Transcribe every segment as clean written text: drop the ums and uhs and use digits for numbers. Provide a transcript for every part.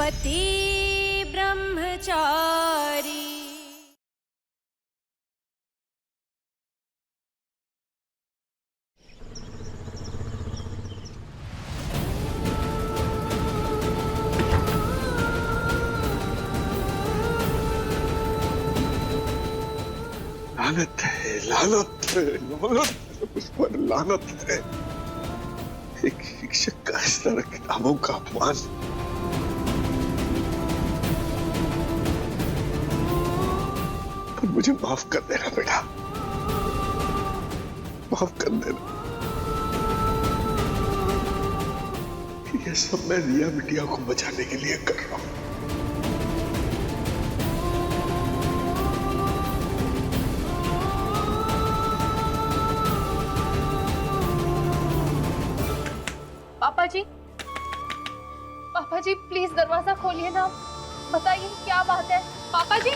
पति ब्रह्मचारी। लानत है, लानत है, लानत है, उस पर लानत है। एक शिक्षक का इस तरह किताबों का अपमान। पर मुझे माफ कर देना बेटा, माफ कर देना। ये सब मैं रिया बिटिया को बचाने के लिए कर रहा हूं। पापा जी प्लीज दरवाजा खोलिए ना, बताइए क्या बात है। पापा जी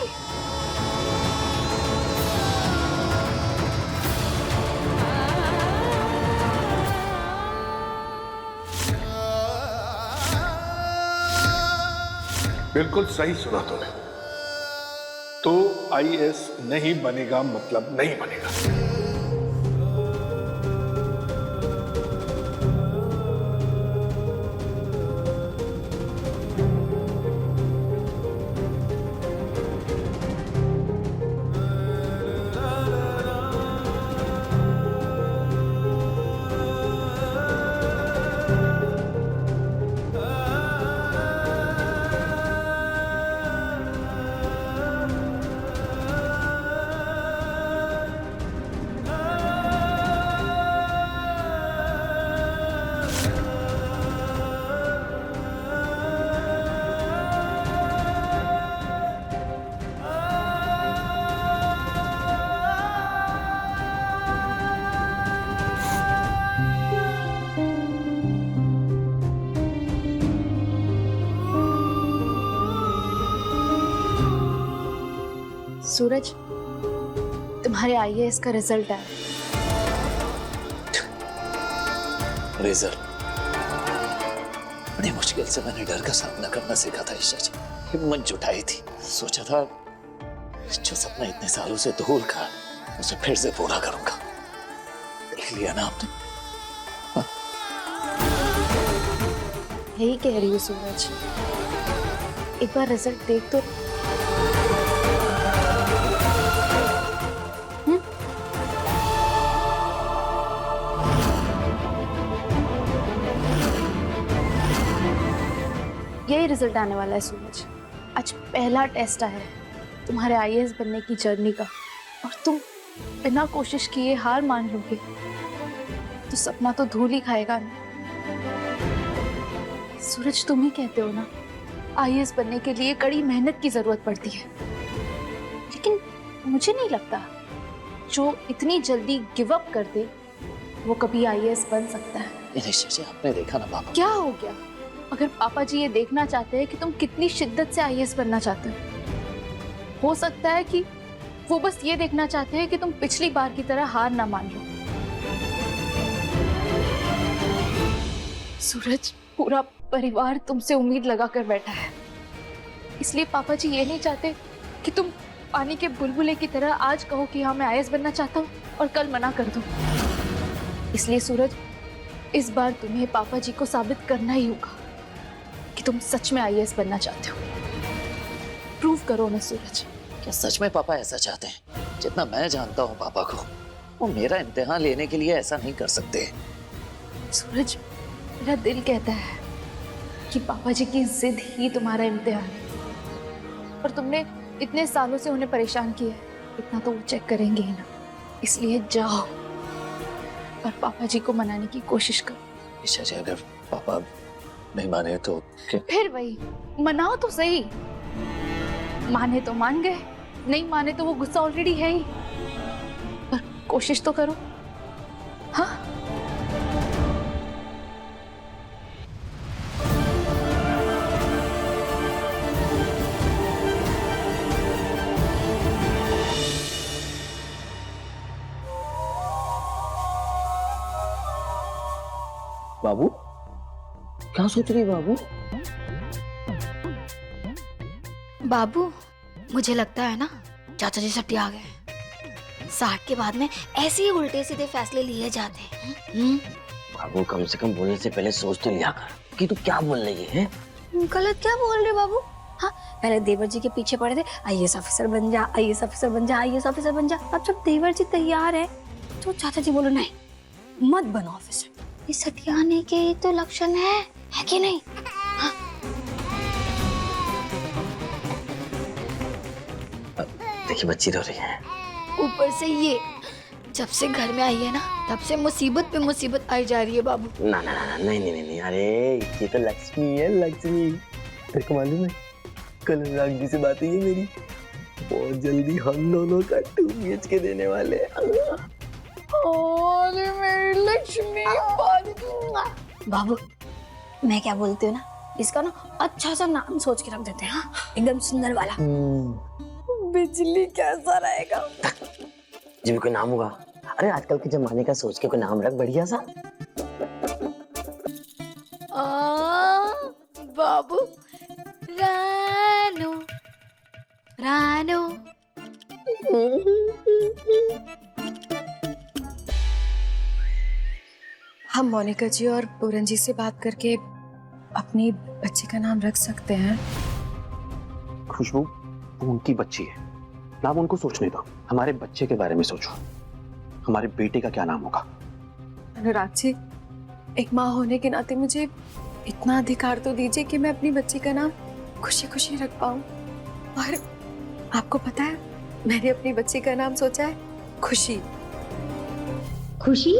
बिल्कुल सही सुना तूने। तो आईएएस नहीं बनेगा मतलब नहीं बनेगा। सूरज, तुम्हारे आईएएस का रिजल्ट है। रिजल्ट? बड़ी मुश्किल से मैंने डर का सामना करना सीखा था ईशा जी। हिम्मत जुटाई थी, सोचा था जो सपना इतने सालों से दूर था उसे फिर से पूरा करूंगा। देख लिया ना आपने। यही कह रही हूँ सूरज, एक बार रिजल्ट देख तो। यही रिजल्ट आने वाला है सूरज। आज पहला टेस्ट है तुम्हारे आईएएस बनने की जर्नी का, और तुम बिना कोशिश किए हार मान लोगे तो सपना तो धूल ही खाएगा ना। सूरज, तुम ही कहते हो ना आईएएस बनने के लिए कड़ी मेहनत की जरूरत पड़ती है, लेकिन मुझे नहीं लगता जो इतनी जल्दी गिव अप कर दे वो कभी आईएएस बन सकता है। आपने देखा ना पापा। क्या हो गया? अगर पापा जी ये देखना चाहते हैं कि तुम कितनी शिद्दत से आईएएस बनना चाहते हो सकता है कि वो बस ये देखना चाहते हैं कि तुम पिछली बार की तरह हार ना मान लो। सूरज, पूरा परिवार तुमसे उम्मीद लगाकर बैठा है, इसलिए पापा जी ये नहीं चाहते कि तुम पानी के बुलबुले की तरह आज कहो कि हाँ मैं आईएएस बनना चाहता हूँ और कल मना कर दो। इसलिए सूरज, इस बार तुम्हें पापा जी को साबित करना ही होगा कि तुम सच में आईएएस बनना चाहते हो। प्रूव करो ना सूरज। क्या सच में पापा ऐसा चाहते हैं? जितना मैं जानता हूँ पापा को, वो मेरा इम्तिहान लेने के लिए ऐसा नहीं कर सकते। सूरज, मेरा दिल कहता है कि पापा जी की जिद ही तुम्हारा इम्तिहान है, और तुमने इतने सालों से उन्हें परेशान किया है, इतना तो वो चेक करेंगे ही ना। इसलिए जाओ और पापा जी को मनाने की कोशिश करो। ईशा जी, अगर पापा नहीं माने तो क्या? फिर वही, मनाओ तो सही। माने तो मान गए, नहीं माने तो वो गुस्सा ऑलरेडी है ही, पर कोशिश तो करो। हाँ, बाबू क्या सोच रही है बाबू? बाबू, मुझे लगता है ना चाचा जी सट्टी आ गए। 60 के बाद में ऐसे ही उल्टे सीधे फैसले लिए जाते हैं। बाबू कम से कम बोलने से पहले सोच तो लिया कर कि तू क्या बोल रही है? गलत क्या बोल रहे बाबू? हाँ, पहले देवर जी के पीछे पड़े थे, आईएएस ऑफिसर बन जा, आईएएस ऑफिसर बन जा, आईएएस ऑफिसर बन जा। अब जब देवर जी तैयार है तो चाचा जी बोलो नहीं मत बनो ऑफिसर। ये सटियाने के ही तो लक्षण है कि नहीं? हाँ? देखिए बच्ची रो रही है। ऊपर से ये जब से घर में आई है ना तब से मुसीबत पे मुसीबत आई जा रही है बाबू। ना ना ना नहीं नहीं नहीं, अरे ये तो लक्ष्मी है, लक्ष्मी। तेरे को मालूम है कल अनुराग जी से बात हुई है मेरी, बहुत जल्दी हम दोनों का 2 BHK देने वाले हैं। अरे मेरी लक्ष्मी बाबू, मैं क्या बोलती हूँ ना, इसका ना अच्छा सा नाम सोच के रख देते हैं। हाँ? एकदम सुंदर वाला। बिजली कैसा रहेगा? जी भी कोई नाम होगा। अरे आजकल के जमाने का सोच के कोई नाम रख बढ़िया सा। बाबू, रानो रानो। हम मोनिका जी और पूरन जी से बात करके अपनी बच्ची का नाम रख सकते हैं। खुशबू, वो उनकी बच्ची है, नाम उनको सोचने दो। हमारे बच्चे के बारे में सोचो, हमारे बेटे का क्या नाम होगा। अनुराग जी, एक माँ होने के नाते मुझे इतना अधिकार तो दीजिए कि मैं अपनी बच्ची का नाम खुशी खुशी रख पाऊं। और आपको पता है, मैंने अपनी बच्ची का नाम सोचा है खुशी। खुशी?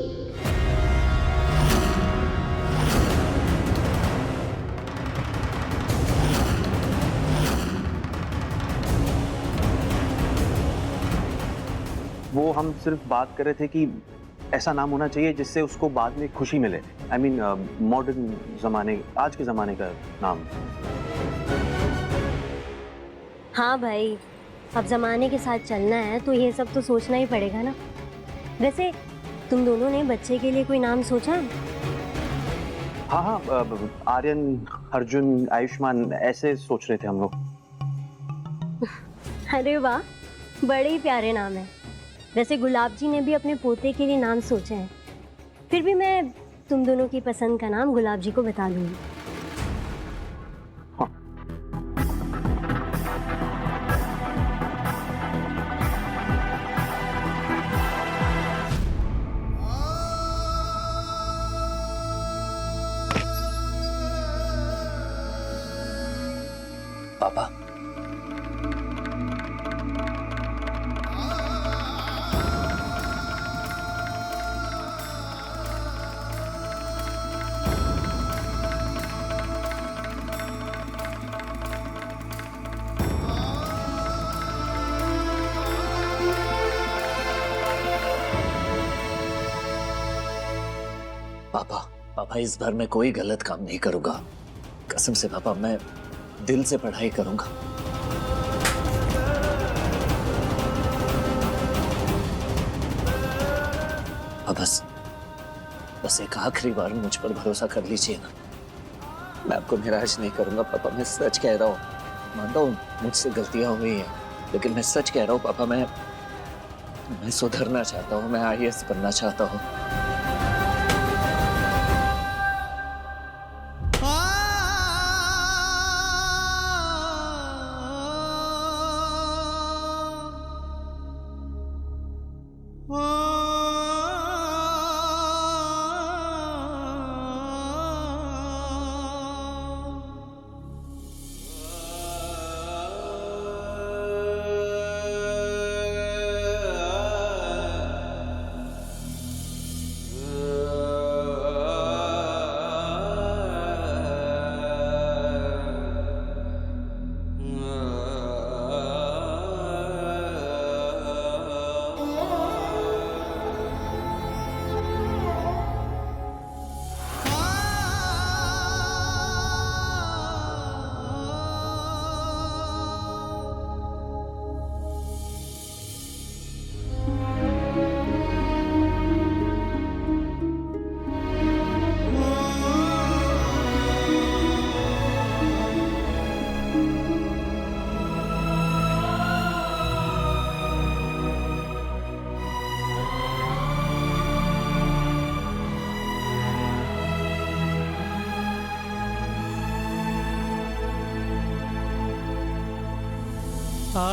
वो हम सिर्फ बात कर रहे थे कि ऐसा नाम होना चाहिए जिससे उसको बाद में खुशी मिले। आई मीन मॉडर्न जमाने, आज के जमाने का नाम। हाँ भाई, अब जमाने के साथ चलना है तो ये सब तो सोचना ही पड़ेगा ना। वैसे तुम दोनों ने बच्चे के लिए कोई नाम सोचा? हाँ हाँ, आर्यन, अर्जुन, आयुष्मान ऐसे सोच रहे थे हम लोग। अरे वाह, बड़े ही प्यारे नाम है। वैसे गुलाब जी ने भी अपने पोते के लिए नाम सोचे हैं। फिर भी मैं तुम दोनों की पसंद का नाम गुलाब जी को बता दूंगी। हाँ। पापा, पापा, पापा इस बार मैं कोई गलत काम नहीं करूंगा। कसम से पापा, मैं दिल से पढ़ाई करूंगा। बस एक आखिरी बार मुझ पर भरोसा कर लीजिए ना। मैं आपको निराश नहीं करूंगा पापा, मैं सच कह रहा हूँ। मानता हूँ मुझसे गलतियां हुई हैं, लेकिन मैं सच कह रहा हूँ पापा, मैं सुधरना चाहता हूँ, मैं IAS बनना चाहता हूँ। ये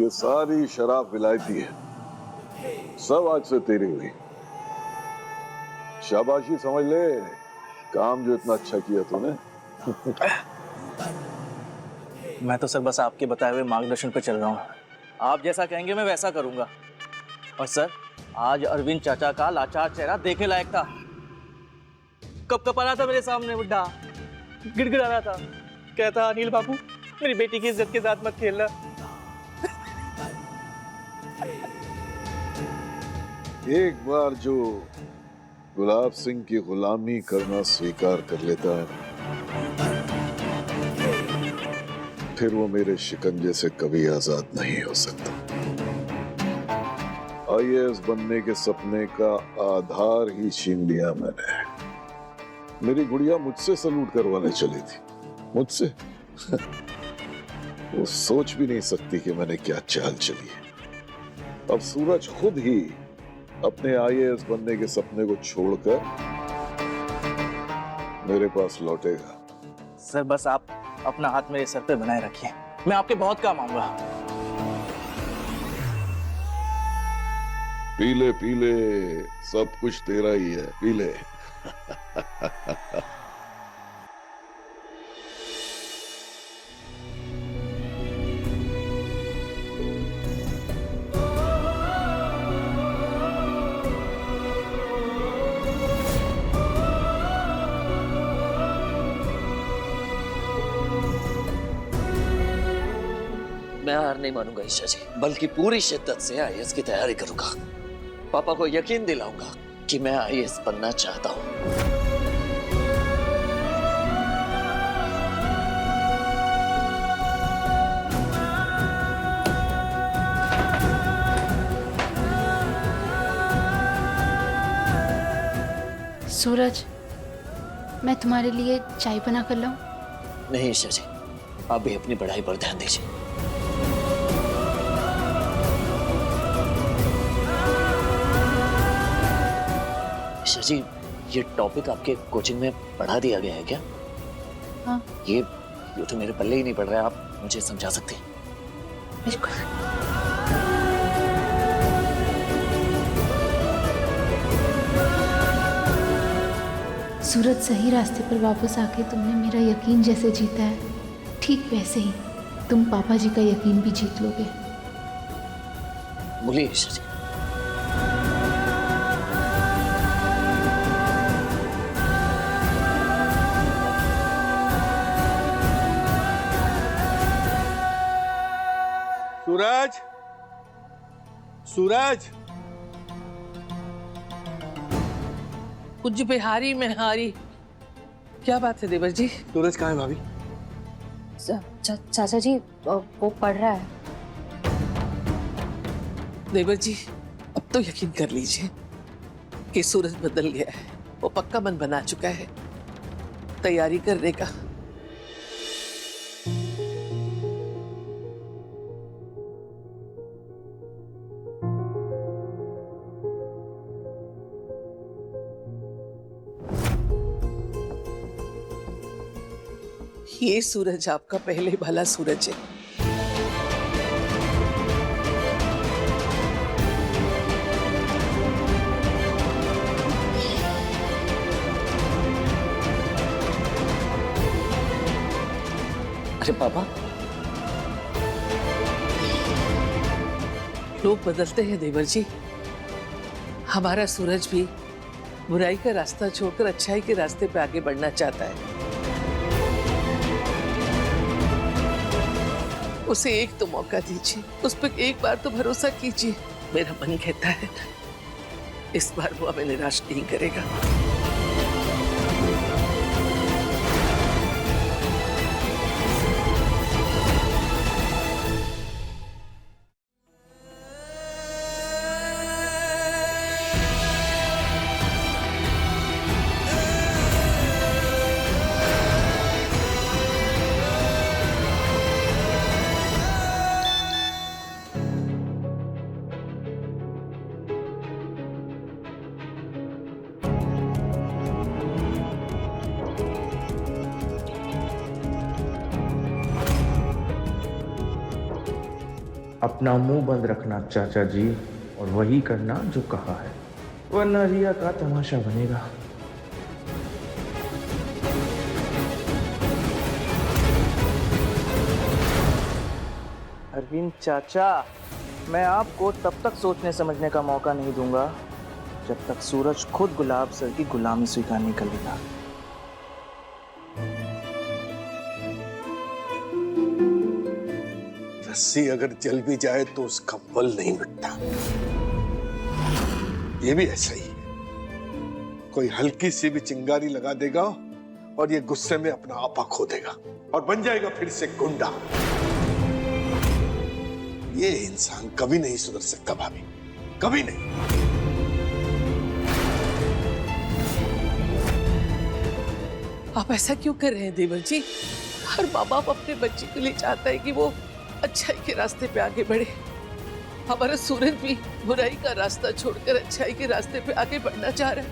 सारी शराब विलायती है, सब आज से तेरी हुई। शाबाशी समझ ले, काम जो इतना अच्छा किया तूने। मैं तो सर बस आपके बताए हुए मार्गदर्शन पे चल रहा हूँ। आप जैसा कहेंगे मैं वैसा करूंगा। और सर, आज अरविंद चाचा का लाचार चेहरा देखने लायक था। कब कब आ रहा था मेरे सामने बुड्ढा, गिड़गिड़ा रहा था, कहता अनिल बाबू मेरी बेटी की इज्जत के साथ मत खेलना। एक बार जो गुलाब सिंह की गुलामी करना स्वीकार कर लेता है, फिर वो मेरे शिकंजे से कभी आजाद नहीं हो सकता। आईएएस बनने के सपने का आधार ही छीन लिया मैंने। मेरी गुड़िया मुझसे सलूट करवाने चली थी, मुझसे। वो सोच भी नहीं सकती कि मैंने क्या चाल चली है। अब सूरज खुद ही अपने आईएएस बनने के सपने को छोड़कर मेरे पास लौटेगा। सर बस आप अपना हाथ मेरे सर पे बनाए रखिए, मैं आपके बहुत काम आऊंगा। पीले पीले, सब कुछ तेरा ही है, पीले। मैं हार नहीं मानूंगा ईशा जी, बल्कि पूरी शिद्दत से आईएएस की तैयारी करूंगा। पापा को यकीन दिलाऊंगा कि मैं आईएएस बनना चाहता हूं। सूरज, मैं तुम्हारे लिए चाय बना कर लाऊं? नहीं ईशा जी, आप भी अपनी पढ़ाई पर ध्यान दीजिए। ईशा जी, ये टॉपिक आपके कोचिंग में पढ़ा दिया गया है क्या? हाँ। ये तो मेरे पल्ले ही नहीं पड़ रहा है, आप मुझे समझा सकते हैं? बिल्कुल। सूरज, सही रास्ते पर वापस आके तुमने मेरा यकीन जैसे जीता है, ठीक वैसे ही तुम पापा जी का यकीन भी जीत लोगे। बोलिए ईशा जी। सूरज, सूरज, कुछ बिहारी में हारी। क्या बात है देवर जी? सूरज कहाँ है भाभी? चाचा जी वो पढ़ रहा है। देवर जी, अब तो यकीन कर लीजिए कि सूरज बदल गया है। वो पक्का मन बना चुका है तैयारी करने का। ये सूरज आपका पहले वाला सूरज है। अरे पापा, लोग बदलते हैं देवर जी। हमारा सूरज भी बुराई का रास्ता छोड़कर अच्छाई के रास्ते पे आगे बढ़ना चाहता है। उसे एक तो मौका दीजिए, उस पर एक बार तो भरोसा कीजिए। मेरा मन कहता है इस बार वो हमें निराश नहीं करेगा। अपना मुंह बंद रखना चाचा जी, और वही करना जो कहा है, वरना रिया का तमाशा बनेगा। अरविंद चाचा, मैं आपको तब तक सोचने समझने का मौका नहीं दूंगा जब तक सूरज खुद गुलाब सर की गुलामी स्वीकार नहीं कर लेगा। रस्सी अगर जल भी जाए तो उसका बल नहीं मिटता। ये भी ऐसा ही है, कोई हल्की सी भी चिंगारी लगा देगा और ये गुस्से में अपना आपा खो देगा और बन जाएगा फिर से गुंडा। ये इंसान कभी नहीं सुधर सकता भाभी, कभी नहीं। आप ऐसा क्यों कर रहे हैं देवर जी? हर माँ बाप अपने बच्चे के लिए चाहता है कि वो अच्छाई के रास्ते पे आगे बढ़े। हमारा सूरज भी बुराई का रास्ता छोड़कर अच्छाई के रास्ते पे आगे बढ़ना चाह रहा है।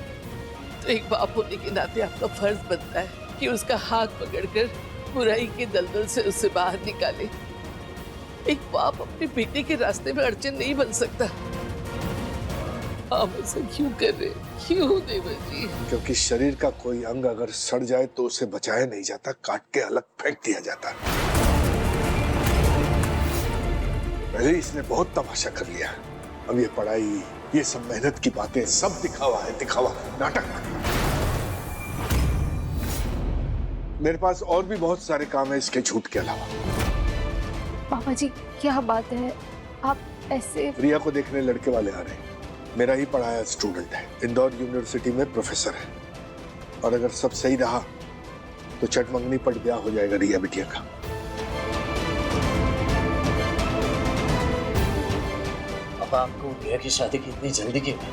तो एक बाप होने के नाते आपका फर्ज बनता है कि उसका हाथ पकड़कर बुराई के दलदल से उसे बाहर निकाले। एक बाप अपने बेटे के रास्ते में अड़चन नहीं बन सकता। आप ऐसा क्यों कर रहे हैं? क्यों देवर जी? क्योंकि शरीर का कोई अंग अगर सड़ जाए तो उसे बचाया नहीं जाता, काट के अलग फेंक दिया जाता। पहले इसने बहुत तमाशा कर लिया, अब ये पढ़ाई, ये सब मेहनत की बातें सब दिखावा है, दिखावा, नाटक। मेरे पास और भी बहुत सारे काम है इसके झूठ के अलावा। पापा जी क्या बात है, आप ऐसे? रिया को देखने लड़के वाले आ रहे हैं। मेरा ही पढ़ाया स्टूडेंट है, इंदौर यूनिवर्सिटी में प्रोफेसर है, और अगर सब सही रहा तो चटमंगनी पट ब्याह हो जाएगा रिया बिटिया का। अब आपको रिया की शादी की इतनी जल्दी क्यों है?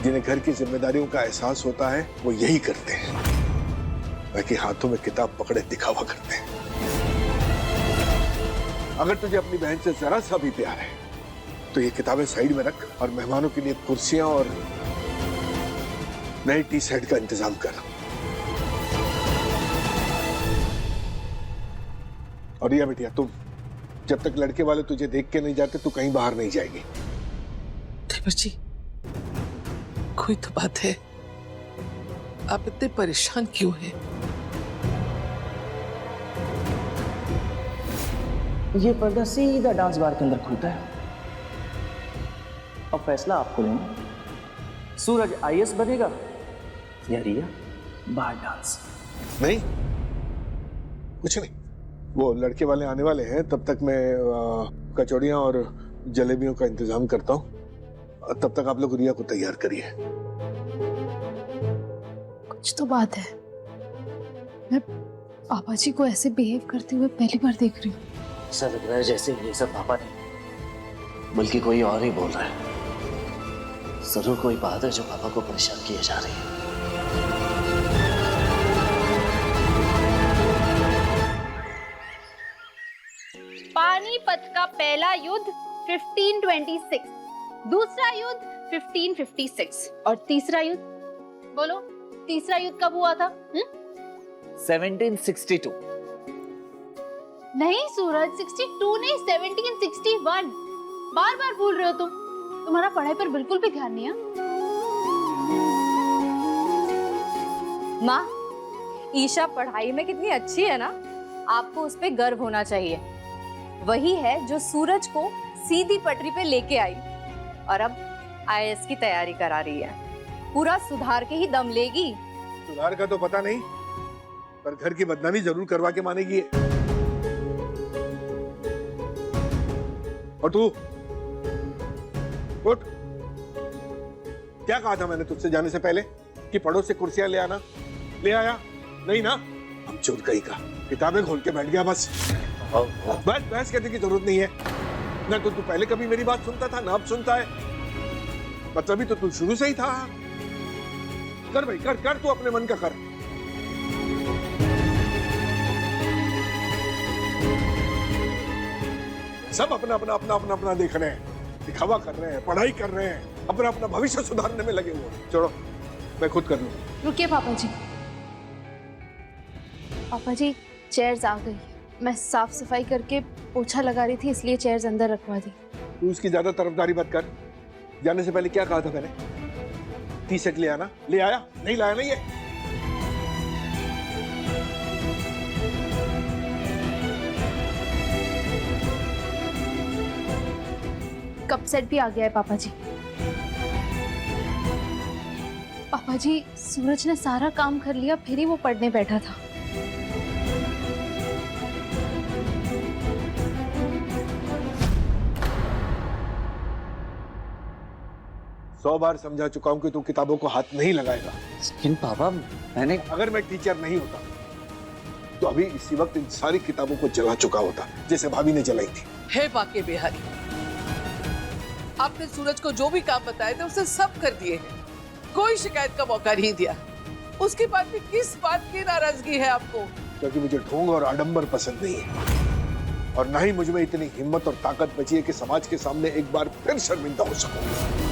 जिन्हें घर की जिम्मेदारियों का एहसास होता है वो यही करते हैं, बाकी हाथों में किताब पकड़े दिखावा करते हैं। अगर तुझे अपनी बहन से जरा सा भी प्यार है तो ये किताबें साइड में रख और मेहमानों के लिए कुर्सियां और नई टी सेट का इंतजाम कर। और रिया बिटिया, तुम जब तक लड़के वाले तुझे देख के नहीं जाते तू कहीं बाहर नहीं जाएगी। देवर जी, कोई तो बात है, आप इतने परेशान क्यों हैं? ये पर्दा सीधा डांस बार के अंदर खुलता है और फैसला आपको लेना। सूरज आईएएस बनेगा या रिया बार डांस? नहीं, कुछ नहीं, वो लड़के वाले आने वाले हैं, तब तक मैं कचौड़ियां और जलेबियों का इंतजाम करता हूँ। तब तक आप लोग रिया को तैयार करिए। कुछ तो बात है, मैं पापा जी को ऐसे बिहेव करते हुए पहली बार देख रही हूँ। ऐसा लग रहा है जैसे ये सब पापा नहीं बल्कि कोई और ही बोल रहा है। जरूर कोई बात है जो पापा को परेशान किए जा रही है। पानीपत का पहला युद्ध 1526, दूसरा युद्ध 1556 और तीसरा युद्ध, बोलो तीसरा युद्ध कब हुआ था? 1762। नहीं सूरज, 62 नहीं, 1761। बार बार भूल रहे हो तुम, तुम्हारा पढ़ाई पर बिल्कुल भी ध्यान नहीं है। माँ, ईशा पढ़ाई में कितनी अच्छी है ना, आपको उस पे गर्व होना चाहिए। वही है जो सूरज को सीधी पटरी पे लेके आई और अब आईएएस की तैयारी करा रही है। पूरा सुधार के ही दम लेगी। सुधार का तो पता नहीं, पर घर की बदनामी जरूर करवा के मानेगी। और तू उठ, क्या कहा था मैंने तुझसे जाने से पहले कि पड़ोस से कुर्सियां ले आना? ले आया नहीं ना? हम चोर कहीं का, किताबें खोल के बैठ गया बस। बस बहस करने की जरूरत नहीं है ना। तो तू पहले कभी मेरी बात सुनता था ना अब सुनता है? मतलब ही तो तू शुरू से ही था। कर भाई, कर कर, तू अपने मन का कर। सब अपना अपना अपना अपना अपना देख रहे हैं, दिखावा कर रहे हैं, पढ़ाई कर रहे हैं, अपना अपना भविष्य सुधारने में लगे हुए हैं। छोड़ो, मैं खुद कर लूं। रुकिए पापा जी, पापा जी चेयर्स आ गई, मैं साफ सफाई करके पोछा लगा रही थी, इसलिए चेयर्स अंदर रखवा दी। तू इसकी ज्यादा तरफदारी मत कर। जाने से पहले क्या कहा था मैंने? टी शर्ट ले आना, ले आया? नहीं लाया ना ये? कप सेट भी आ गया है पापा जी। पापा जी, सूरज ने सारा काम कर लिया, फिर ही वो पढ़ने बैठा था। सौ बार समझा चुका हूं कि तू किताबों को हाथ नहीं लगाएगा। लेकिन पापा मैंने अगर मैं टीचर नहीं होता तो अभी इसी वक्त इन सारी किताबों को जला चुका होता, जैसे भाभी ने जलाई थी। हे बाके बिहारी, आपने सूरज को जो भी काम बताए थे उसे सब कर दिए हैं, कोई शिकायत का मौका नहीं दिया। उसके बाद भी किस बात की नाराजगी है आपको? क्योंकि मुझे ढोंग और आडंबर पसंद नहीं है, और ना ही मुझ में इतनी हिम्मत और ताकत बची है कि समाज के सामने एक बार फिर शर्मिंदा हो सकूं।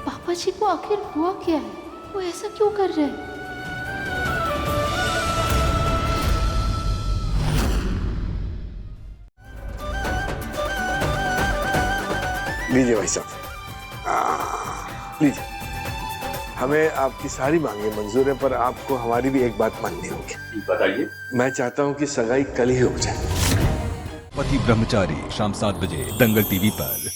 पापा जी को आखिर हुआ क्या है? वो ऐसा क्यों कर रहे हैं? लीजिए भाई साहब, लीजिए। हमें आपकी सारी मांगे मंजूर है, पर आपको हमारी भी एक बात माननी होगी। बताइए। मैं चाहता हूं कि सगाई कल ही हो जाए। पति ब्रह्मचारी, शाम 7 बजे दंगल टीवी पर।